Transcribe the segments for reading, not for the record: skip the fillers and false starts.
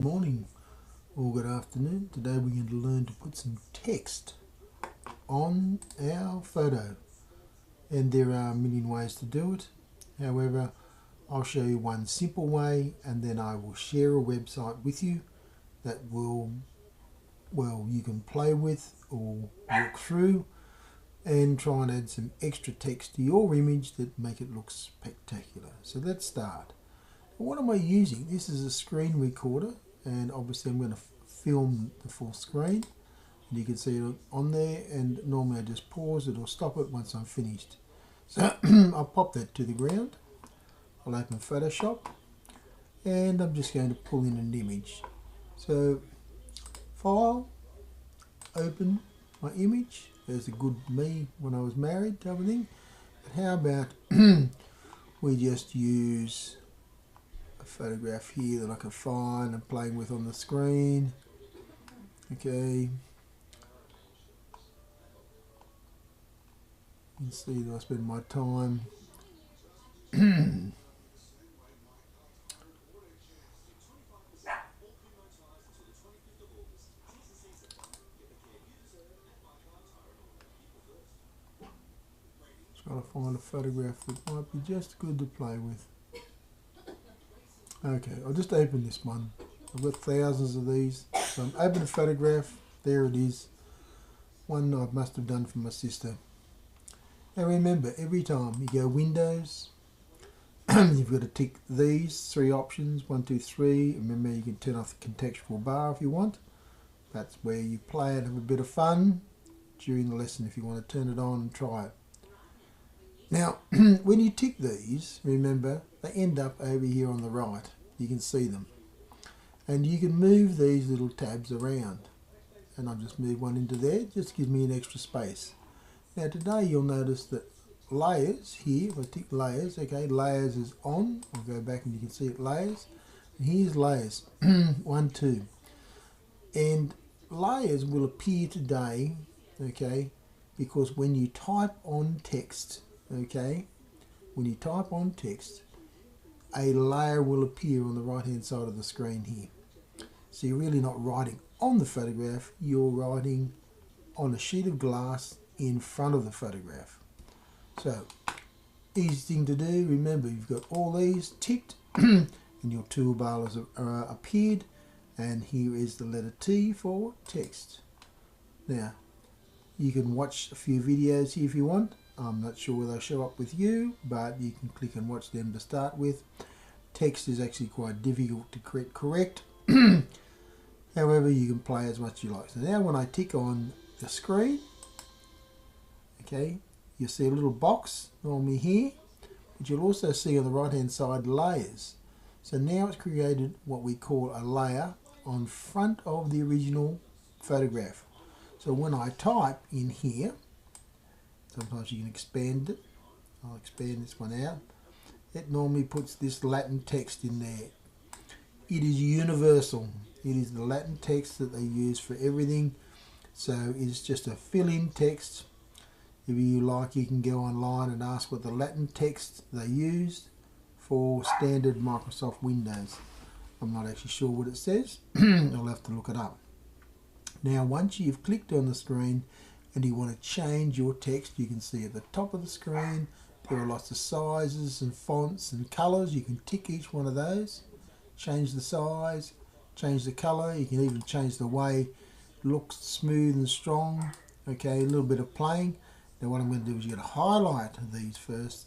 Morning or good afternoon. Today we're going to learn to put some text on our photo, and there are a million ways to do it. However, I'll show you one simple way, and then I will share a website with you that you can play with or walk through and try and add some extra text to your image that make it look spectacular. So let's start. What am I using? This is a screen recorder, and obviously I'm going to film the full screen, and you can see it on there, and normally I just pause it or stop it once I'm finished. So I'll pop that to the ground. I'll open Photoshop, and I'm just going to pull in an image. So File, open my image. There's a good me when I was married type of thing. But how about we just use a photograph here that I can find and playing with on the screen. Okay, you can see that I spend my time trying to find a photograph that might be just good to play with. Okay, I'll just open this one. I've got thousands of these. So I'm open a photograph. There it is. One I must have done for my sister. Now remember, every time you go Windows, you've got to tick these three options, 1, 2, 3. Remember, you can turn off the contextual bar if you want. That's where you play and have a bit of fun during the lesson if you want to turn it on and try it. Now, when you tick these, remember, they end up over here on the right. You can see them. And you can move these little tabs around. And I'll just move one into there. It just gives me an extra space. Now today you'll notice that layers here, if I tick layers, okay, layers is on. I'll go back and you can see it, layers. And here's layers, 1, 2. And layers will appear today, okay, because when you type on text, okay, when you type on text, a layer will appear on the right hand side of the screen here. So you're really not writing on the photograph, you're writing on a sheet of glass in front of the photograph. So, easy thing to do. Remember, you've got all these ticked and your toolbar has appeared, and here is the letter T for text. Now, you can watch a few videos here if you want. I'm not sure whether they'll show up with you, but you can click and watch them to start with. Text is actually quite difficult to correct. However, you can play as much as you like. So now when I tick on the screen, okay, you'll see a little box normally here, but you'll also see on the right hand side layers. So now it's created what we call a layer on front of the original photograph. So when I type in here, sometimes you can expand it. I'll expand this one out. It normally puts this Latin text in there. It is universal. It is the Latin text that they use for everything. So it's just a fill-in text. If you like, you can go online and ask what the Latin text they used for standard Microsoft Windows. I'm not actually sure what it says. I'll have to look it up. Now, once you've clicked on the screen and you want to change your text, you can see at the top of the screen there are lots of sizes and fonts and colours. You can tick each one of those, change the size, change the colour. You can even change the way it looks smooth and strong. Okay, a little bit of playing. Now what I'm going to do is you're going to highlight these first.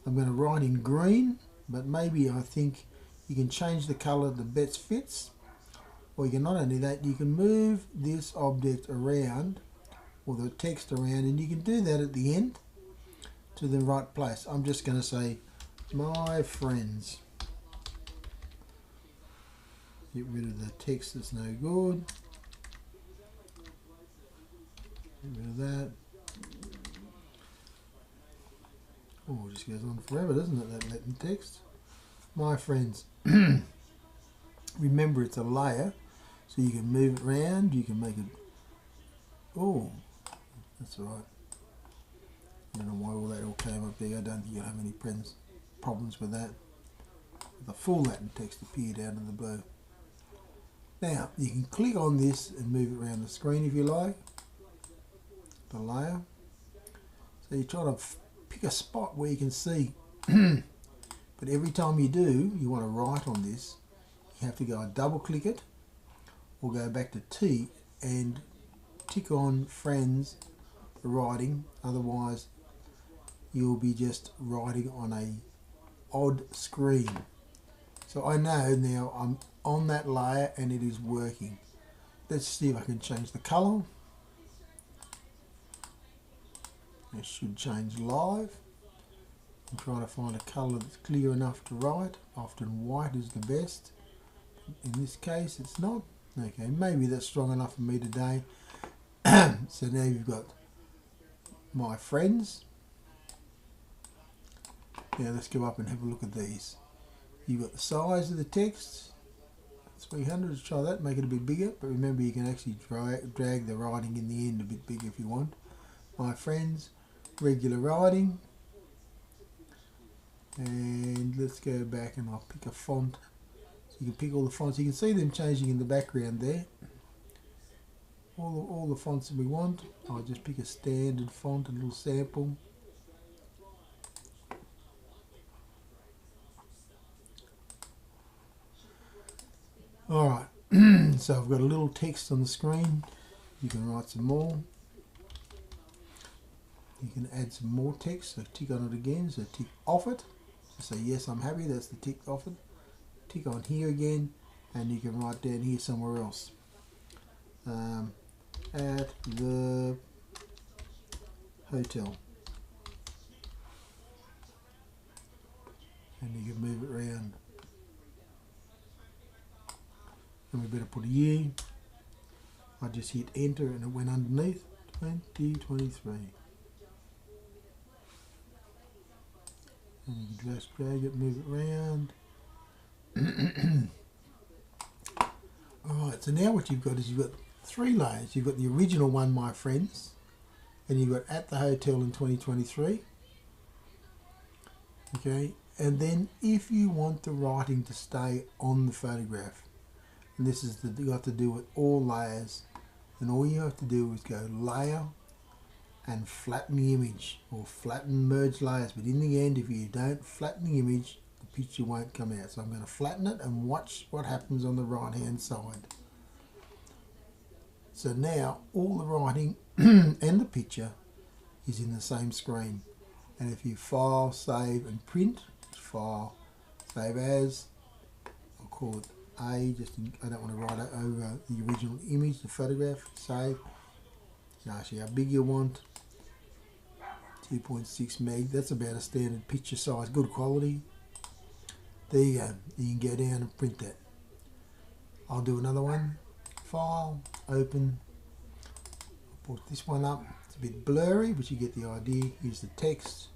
I'm going to write in green, but maybe I think you can change the colour that best fits. Or you can not only that, you can move this object around, or the text around, and you can do that at the end to the right place. I'm just going to say, my friends. Get rid of the text that's no good. Get rid of that. Oh, it just goes on forever, doesn't it, that Latin text? My friends. Remember, it's a layer, so you can move it around, you can make it... Oh, that's all right. I don't know why all that all came up there. I don't think you'll have any problems with that. The full Latin text appeared out of the blue. Now you can click on this and move it around the screen if you like, the layer. So you try to pick a spot where you can see, but every time you do, you want to write on this, you have to go and double click it or go back to T and tick on friends writing, otherwise you'll be just writing on a odd screen. So I know now I'm on that layer and it is working. Let's see if I can change the colour. It should change live. I'm trying to find a colour that's clear enough to write. Often white is the best. In this case it's not. Okay, maybe that's strong enough for me today. So now you've got my friends. Now let's go up and have a look at these. You've got the size of the text, 300, let's try that, make it a bit bigger, but remember you can actually drag the writing in the end a bit bigger if you want. My friends, regular writing, and let's go back and I'll pick a font. So you can pick all the fonts, you can see them changing in the background there. All the fonts that we want. I'll just pick a standard font, a little sample. Alright, so I've got a little text on the screen. You can write some more. You can add some more text, so tick on it again, so tick off it. So say yes, I'm happy, that's the tick off it. Tick on here again, and you can write down here somewhere else. At the hotel. And you can move it around. And we better put a year. I just hit enter and it went underneath. 2023. And you can just drag it, move it around. Alright, so now what you've got is you've got 3 layers. You've got the original one, my friends, and you've got at the hotel in 2023. Okay, and then if you want the writing to stay on the photograph, and this is you have to do with all layers, and all you have to do is go layer and flatten the image, or flatten merge layers, but in the end if you don't flatten the image, the picture won't come out. So I'm going to flatten it and watch what happens on the right hand side. So now all the writing and the picture is in the same screen, and if you file, save and print, file, save as, I'll call it A, I don't want to write it over the original image, the photograph, save. It asks you how big you want, 2.6 meg, that's about a standard picture size, good quality. There you go, you can go down and print that. I'll do another one, file, open, I'll put this one up, it's a bit blurry but you get the idea. Here's the text,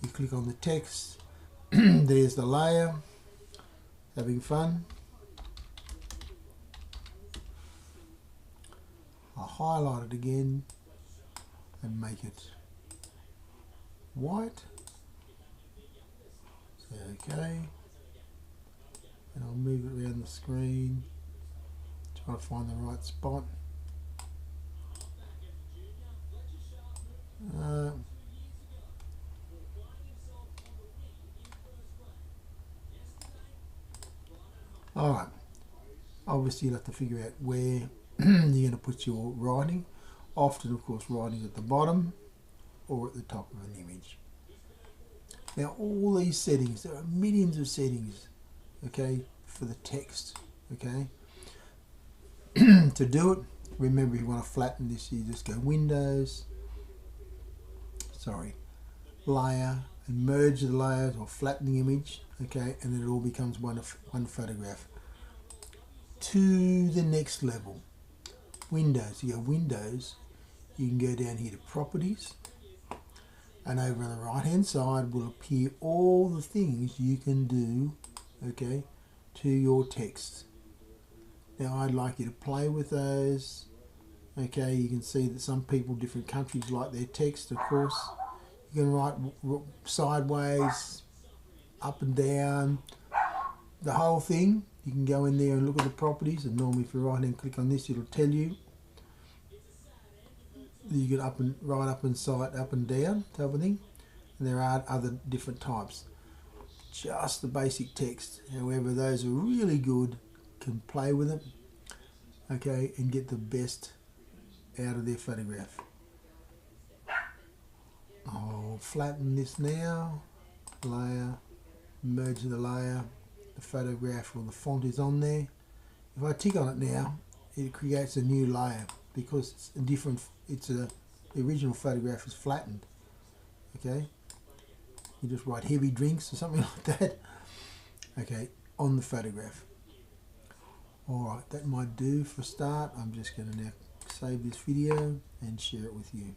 you click on the text, there's the layer, having fun. I'll highlight it again and make it white. So okay, and I'll move it around the screen, try to find the right spot. Alright, obviously you'll have to figure out where you're going to put your writing. Often of course writing is at the bottom or at the top of an image. Now all these settings, there are millions of settings, okay, for the text, okay. To do it, remember you want to flatten this, you just go Windows, layer, and merge the layers or flatten the image, okay, and then it all becomes one photograph. To the next level, Windows, you go Windows, you can go down here to Properties, and over on the right hand side will appear all the things you can do, okay, to your text. Now I'd like you to play with those. Okay, you can see that some people, different countries, like their text, of course. You can write sideways, up and down, the whole thing. You can go in there and look at the properties, and normally if you right hand click on this, it'll tell you. You get up and right up and side, up and down type of thing. And there are other different types. Just the basic text. However, those are really good, can play with it, okay, and get the best out of their photograph. I'll flatten this now, layer, merge the layer, the photograph or the font is on there. If I tick on it now, it creates a new layer because it's a different, the original photograph is flattened, okay. You just write heavy drinks or something like that, okay, on the photograph. Alright, that might do for a start. I'm just going to now save this video and share it with you.